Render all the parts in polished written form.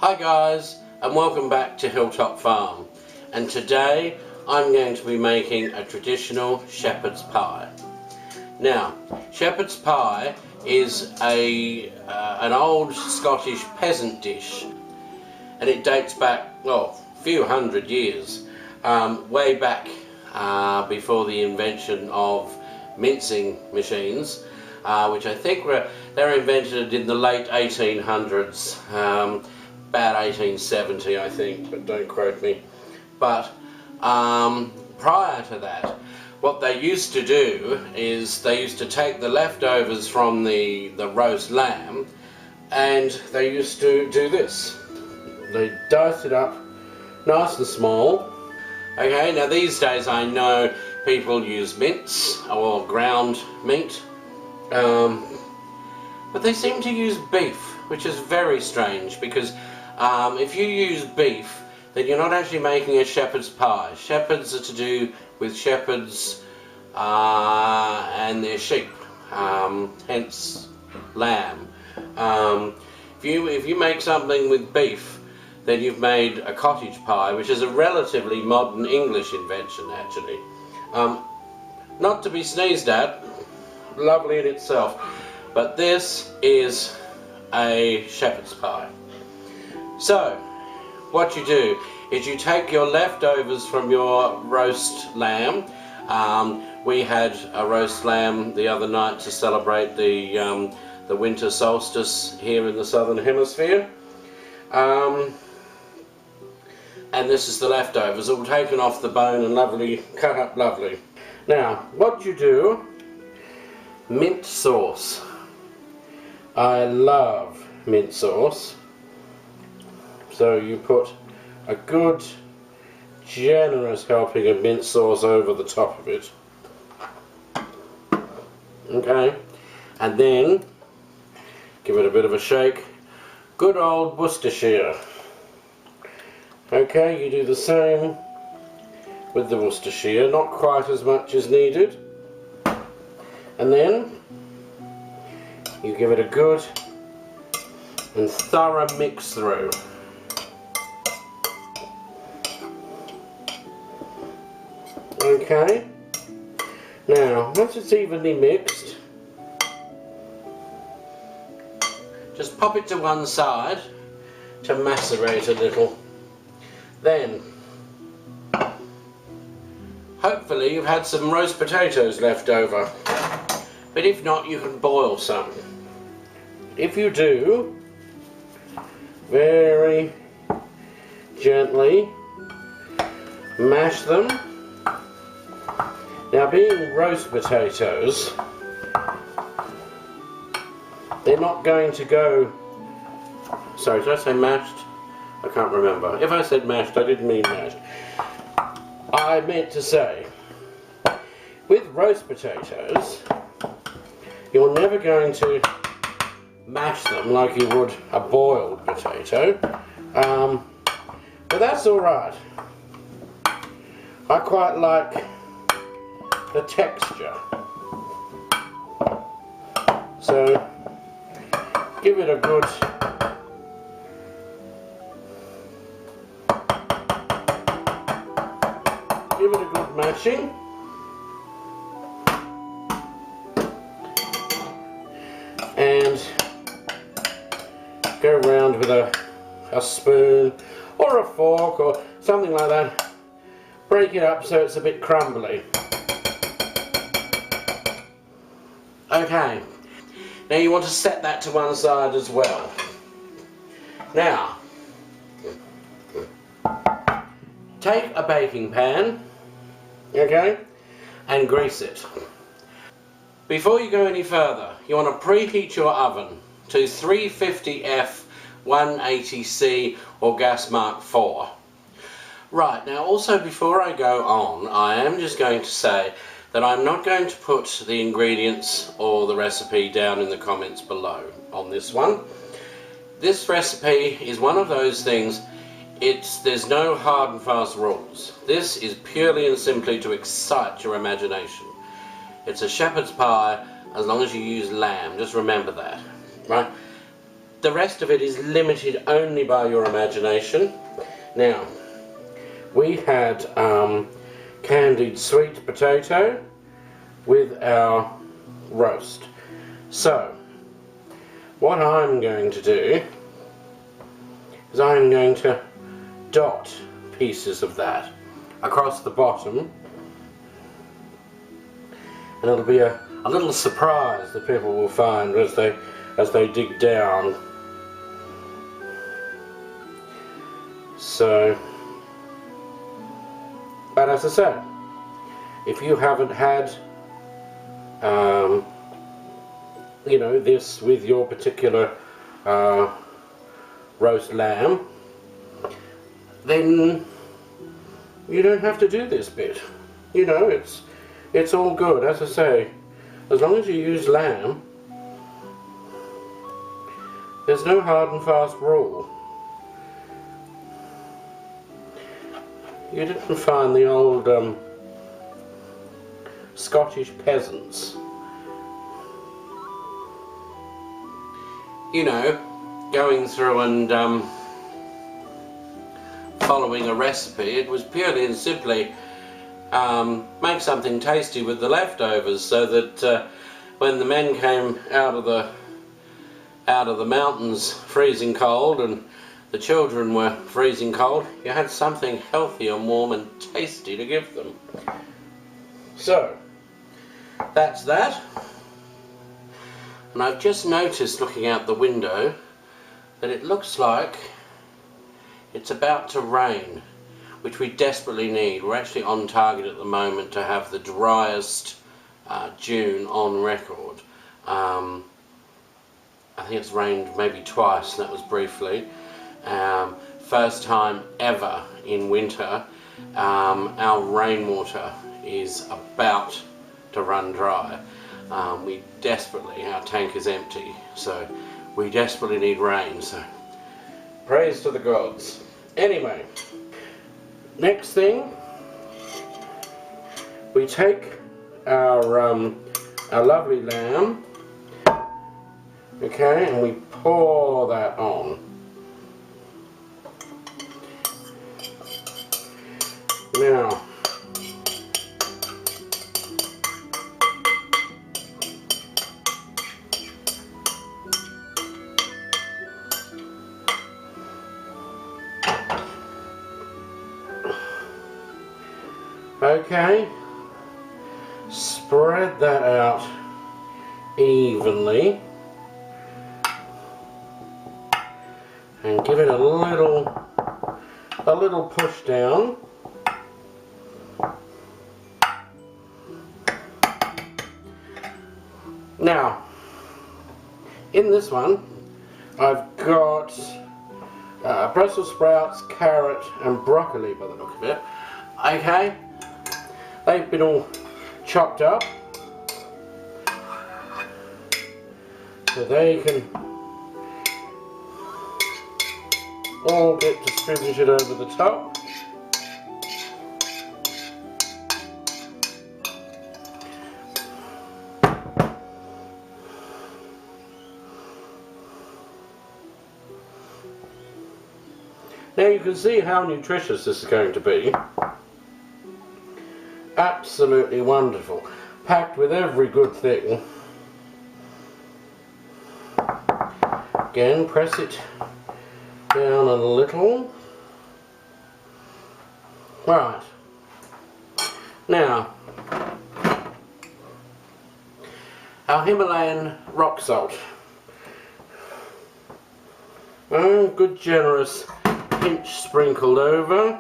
Hi guys, and welcome back to Hilltop Farm, and today I'm going to be making a traditional shepherd's pie. Now, shepherd's pie is an old Scottish peasant dish, and it dates back, well, a few hundred years, way back before the invention of mincing machines, which I think they were invented in the late 1800s. About 1870 I think, but don't quote me. But prior to that, what they used to do is they used to take the leftovers from the roast lamb, and they used to do this. They dice it up nice and small. Okay, now these days I know people use mince or ground meat, but they seem to use beef, which is very strange, because if you use beef, then you're not actually making a shepherd's pie. Shepherds are to do with shepherds and their sheep, hence lamb. If you make something with beef, then you've made a cottage pie, which is a relatively modern English invention actually. Not to be sneezed at, lovely in itself, but this is a shepherd's pie. So, what you do is you take your leftovers from your roast lamb. We had a roast lamb the other night to celebrate the winter solstice here in the southern hemisphere. And this is the leftovers, all taken off the bone and lovely, cut up lovely. Now, what you do, mint sauce. I love mint sauce. So you put a good, generous helping of mint sauce over the top of it. Okay, and then give it a bit of a shake. Good old Worcestershire. Okay, you do the same with the Worcestershire, not quite as much as needed. And then you give it a good and thorough mix through. Okay, now once it's evenly mixed, just pop it to one side to macerate a little. Then, hopefully you've had some roast potatoes left over, but if not, you can boil some. If you do, very gently mash them. Now, being roast potatoes, they're not going to go... Sorry, did I say mashed? I can't remember. If I said mashed, I didn't mean mashed. I meant to say, with roast potatoes, you're never going to mash them like you would a boiled potato, but that's alright. I quite like the texture, so give it a good mashing, and go around with a spoon or a fork or something like that. Break it up so it's a bit crumbly. Okay, now you want to set that to one side as well. Now, take a baking pan, okay, and grease it. Before you go any further, you want to preheat your oven to 350F 180C or gas mark 4. Right, now also before I go on, I am just going to say that I'm not going to put the ingredients or the recipe down in the comments below on this one. This recipe is one of those things, there's no hard and fast rules. This is purely and simply to excite your imagination. It's a shepherd's pie as long as you use lamb, just remember that, right? the rest of it is limited only by your imagination. Now, we had candied sweet potato with our roast. So, what I'm going to do is I'm going to dot pieces of that across the bottom, and it'll be a little surprise that people will find as they dig down. So, but as I said, if you haven't had you know, this with your particular roast lamb, then you don't have to do this bit. You know, it's all good. As I say, as long as you use lamb, there's no hard and fast rule. You didn't find the old Scottish peasants, you know, going through and following a recipe. It was purely and simply make something tasty with the leftovers, so that when the men came out of the mountains freezing cold and the children were freezing cold, you had something healthy and warm and tasty to give them. So that's that. And I've just noticed, looking out the window, that it looks like it's about to rain, which we desperately need. We're actually on target at the moment to have the driest June on record. I think it's rained maybe twice, and that was briefly. First time ever in winter, our rainwater is about to run dry. We desperately, our tank is empty, so we desperately need rain, so praise to the gods. Anyway, next thing, we take our lovely lamb, okay, and we pour that on. Now, okay, spread that out evenly and give it a little push down. Now, in this one, I've got Brussels sprouts, carrot and broccoli by the look of it. Okay, they've been all chopped up, so they can all get distributed over the top. Now you can see how nutritious this is going to be. Absolutely wonderful. Packed with every good thing. Again, press it down a little. Right. Now, our Himalayan rock salt. Oh, good generous pinch sprinkled over.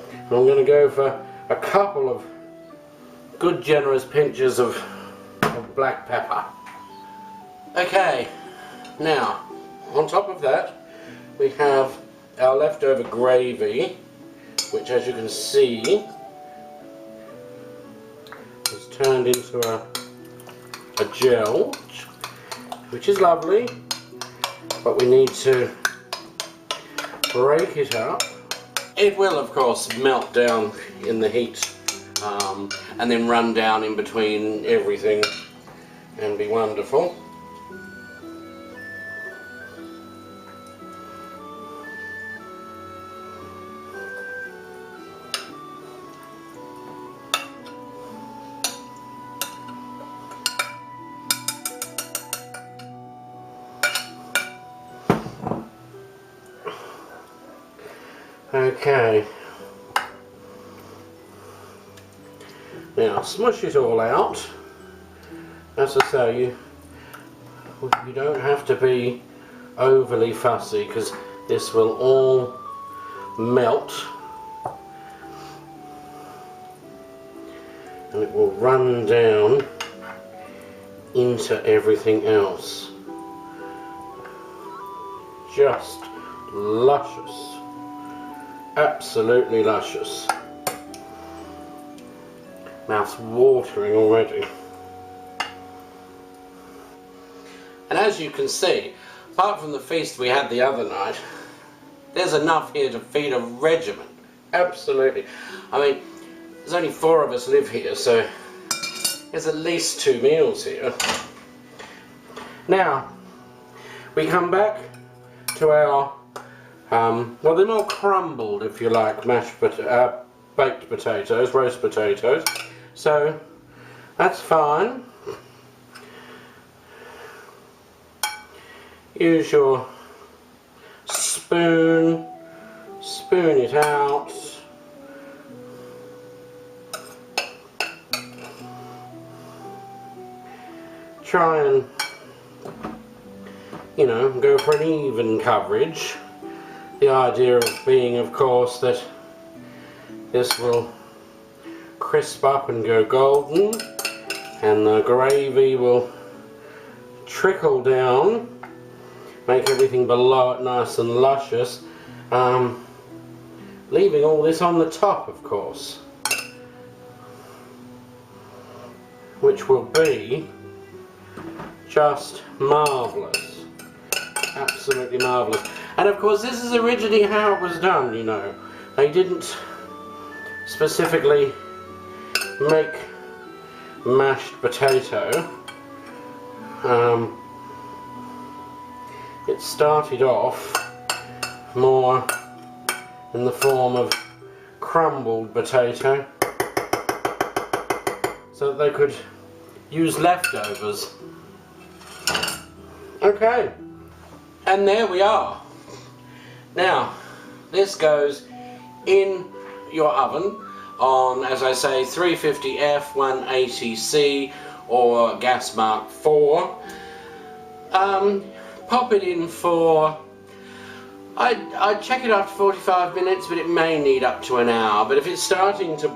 I'm going to go for a couple of good generous pinches of black pepper. Okay, now on top of that we have our leftover gravy, which, as you can see, has turned into a gel, which is lovely, but we need to break it up. It will, of course, melt down in the heat and then run down in between everything and be wonderful. Okay, now smush it all out. As I say, you don't have to be overly fussy because this will all melt and it will run down into everything else. Just luscious. Absolutely luscious. Mouth's watering already. And as you can see, apart from the feast we had the other night, there's enough here to feed a regiment. Absolutely. I mean, there's only 4 of us live here, so there's at least 2 meals here. Now, we come back to our well, they're more crumbled, if you like, baked potatoes, roast potatoes. So that's fine. Use your spoon, spoon it out. Try and, you know, go for an even coverage. The idea of being, of course, that this will crisp up and go golden, and the gravy will trickle down, make everything below it nice and luscious, leaving all this on the top, of course, which will be just marvellous, absolutely marvellous. And of course this is originally how it was done, you know. They didn't specifically make mashed potato. It started off more in the form of crumbled potato so that they could use leftovers. Okay, and there we are. Now, this goes in your oven on, as I say, 350F, 180C or gas mark 4. Pop it in for, I'd check it after 45 minutes, but it may need up to an hour. But if it's starting to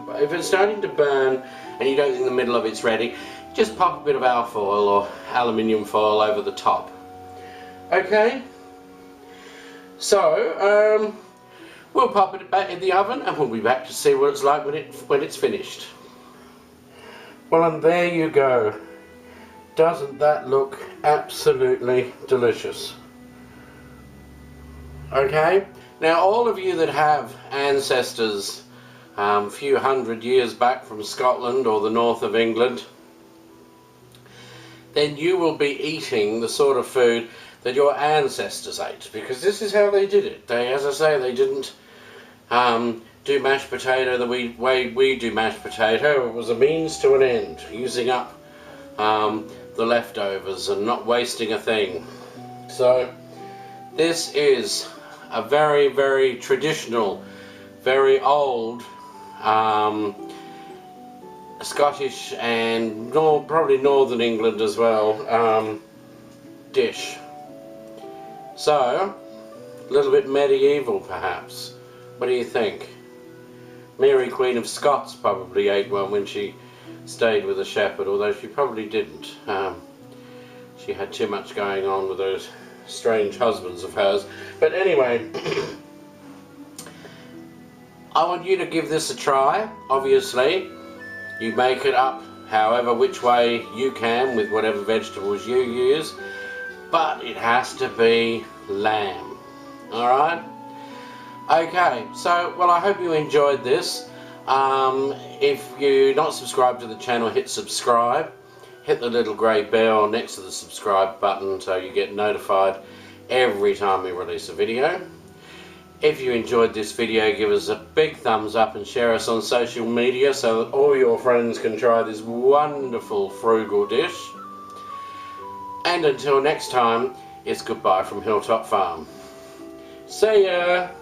burn and you don't think the middle of it's ready, just pop a bit of alfoil or aluminium foil over the top. Okay? So, we'll pop it back in the oven and we'll be back to see what it's like when it's finished. Well, and there you go. Doesn't that look absolutely delicious? Okay? Now, all of you that have ancestors a few hundred years back from Scotland or the north of England, then you will be eating the sort of food that your ancestors ate, because this is how they did it. They, as I say, they didn't do mashed potato the way we do mashed potato. It was a means to an end, using up the leftovers and not wasting a thing. So this is a very, very traditional, very old Scottish and probably Northern England as well dish. So, a little bit medieval perhaps. What do you think? Mary Queen of Scots probably ate one when she stayed with a shepherd, although she probably didn't. She had too much going on with those strange husbands of hers. But anyway, I want you to give this a try. Obviously, you make it up however which way you can with whatever vegetables you use, but it has to be lamb. Alright? Okay, so, well, I hope you enjoyed this. If you're not subscribed to the channel, hit subscribe. hit the little grey bell next to the subscribe button so you get notified every time we release a video. If you enjoyed this video, give us a big thumbs up and share us on social media so that all your friends can try this wonderful frugal dish. And until next time, it's goodbye from Hilltop Farm. See ya!